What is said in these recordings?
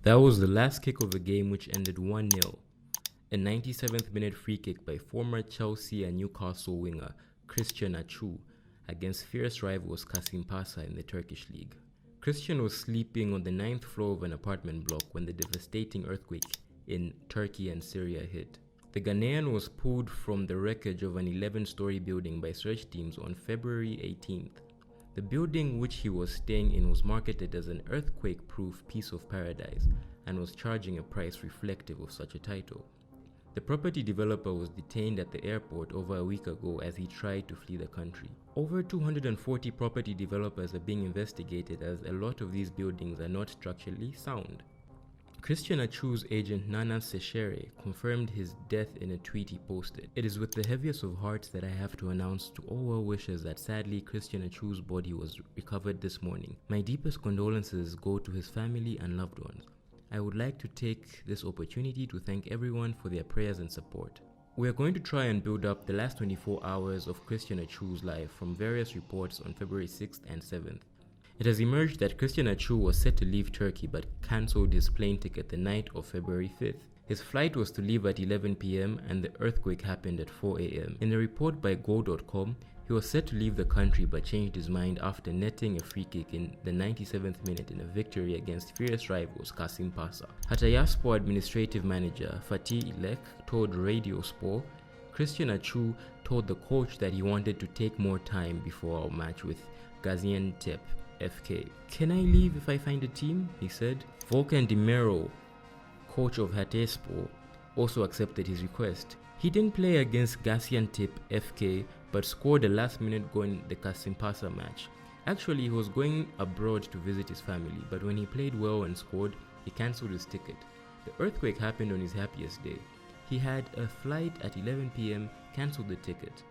That was the last kick of the game, which ended 1-0. A 97th minute free kick by former Chelsea and Newcastle winger Christian Atsu against fierce rivals Kasimpasa in the Turkish league. Christian was sleeping on the 9th floor of an apartment block when the devastating earthquake in Turkey and Syria hit. The Ghanaian was pulled from the wreckage of an 11-story building by search teams on February 18th. The building which he was staying in was marketed as an earthquake-proof piece of paradise and was charging a price reflective of such a title. The property developer was detained at the airport over a week ago as he tried to flee the country. Over 240 property developers are being investigated as a lot of these buildings are not structurally sound. Christian Atsu's agent Nana Sechere confirmed his death in a tweet he posted. "It is with the heaviest of hearts that I have to announce to all well-wishers that sadly Christian Atsu's body was recovered this morning. My deepest condolences go to his family and loved ones. I would like to take this opportunity to thank everyone for their prayers and support." We are going to try and build up the last 24 hours of Christian Atsu's life from various reports on February 6th and 7th. It has emerged that Christian Atsu was set to leave Turkey but cancelled his plane ticket the night of February 5th. His flight was to leave at 11 p.m. and the earthquake happened at 4 a.m. In a report by Go.com, he was set to leave the country but changed his mind after netting a free kick in the 97th minute in a victory against fierce rivals Kasimpasa. Hatayspor administrative manager Fatih Ilek told Radio Sport, "Christian Atsu told the coach that he wanted to take more time before our match with Gaziantep FK. Can I leave if I find a team?" he said. Volkan Demirel, coach of Hatayspor, also accepted his request. He didn't play against Gaziantep FK but scored a last-minute goal in the Kasimpasa match. Actually, he was going abroad to visit his family, but when he played well and scored, he cancelled his ticket. The earthquake happened on his happiest day. He had a flight at 11 p.m., cancelled the ticket.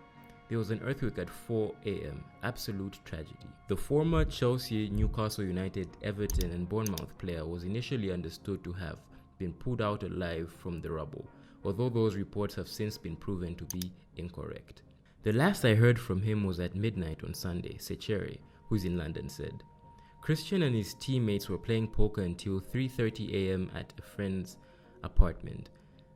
There was an earthquake at 4 a.m. Absolute tragedy. The former Chelsea, Newcastle United, Everton and Bournemouth player was initially understood to have been pulled out alive from the rubble, although those reports have since been proven to be incorrect. "The last I heard from him was at midnight on Sunday," Sechere, who's in London, said. Christian and his teammates were playing poker until 3:30 a.m. at a friend's apartment.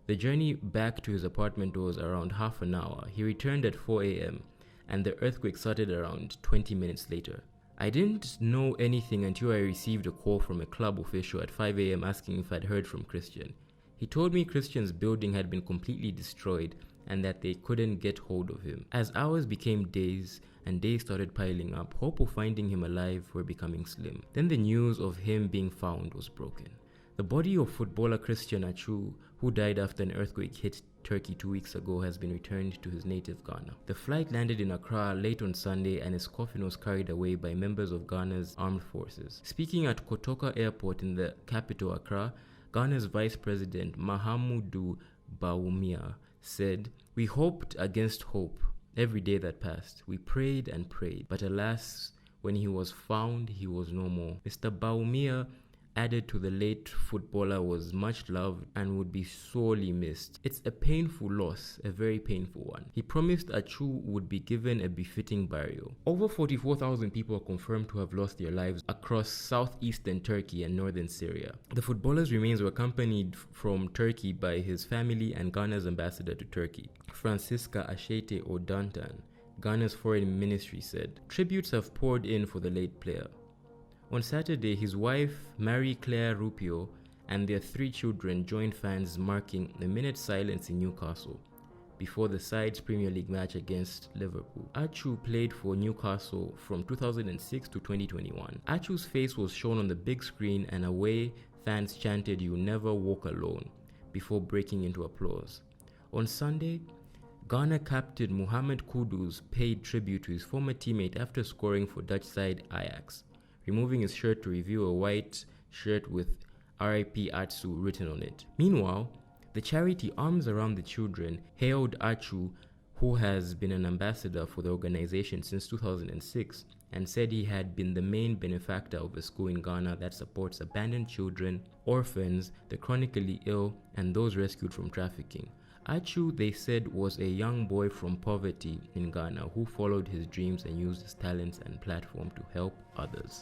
The journey back to his apartment was around half an hour. He returned at 4 a.m. and the earthquake started around 20 minutes later. "I didn't know anything until I received a call from a club official at 5 a.m. asking if I'd heard from Christian. He told me Christian's building had been completely destroyed and that they couldn't get hold of him. As hours became days and days started piling up, hope of finding him alive were becoming slim. Then the news of him being found was broken. The body of footballer Christian Atsu, who died after an earthquake hit Turkey 2 weeks ago, has been returned to his native Ghana. The flight landed in Accra late on Sunday and his coffin was carried away by members of Ghana's armed forces. Speaking at Kotoka Airport in the capital Accra, Ghana's Vice President Mahamudu Bawumia said, "We hoped against hope every day that passed. We prayed and prayed, but alas, when he was found, he was no more." Mr. Bawumia added to the late footballer was much loved and would be sorely missed. "It's a painful loss, a very painful one." He promised Atsu would be given a befitting burial. Over 44,000 people are confirmed to have lost their lives across southeastern Turkey and northern Syria. The footballer's remains were accompanied from Turkey by his family and Ghana's ambassador to Turkey, Francisca Ashete Odantan, Ghana's foreign ministry said. Tributes have poured in for the late player. On Saturday, his wife, Marie-Claire Rupio, and their 3 children joined fans marking a minute's silence in Newcastle before the side's Premier League match against Liverpool. Atsu played for Newcastle from 2006 to 2021. Atsu's face was shown on the big screen and away fans chanted "You never walk alone" before breaking into applause. On Sunday, Ghana captain Mohamed Kudus paid tribute to his former teammate after scoring for Dutch side Ajax, removing his shirt to reveal a white shirt with RIP Atsu written on it. Meanwhile, the charity Arms Around the Children hailed Atsu, who has been an ambassador for the organization since 2006, and said he had been the main benefactor of a school in Ghana that supports abandoned children, orphans, the chronically ill, and those rescued from trafficking. Atsu, they said, was a young boy from poverty in Ghana who followed his dreams and used his talents and platform to help others.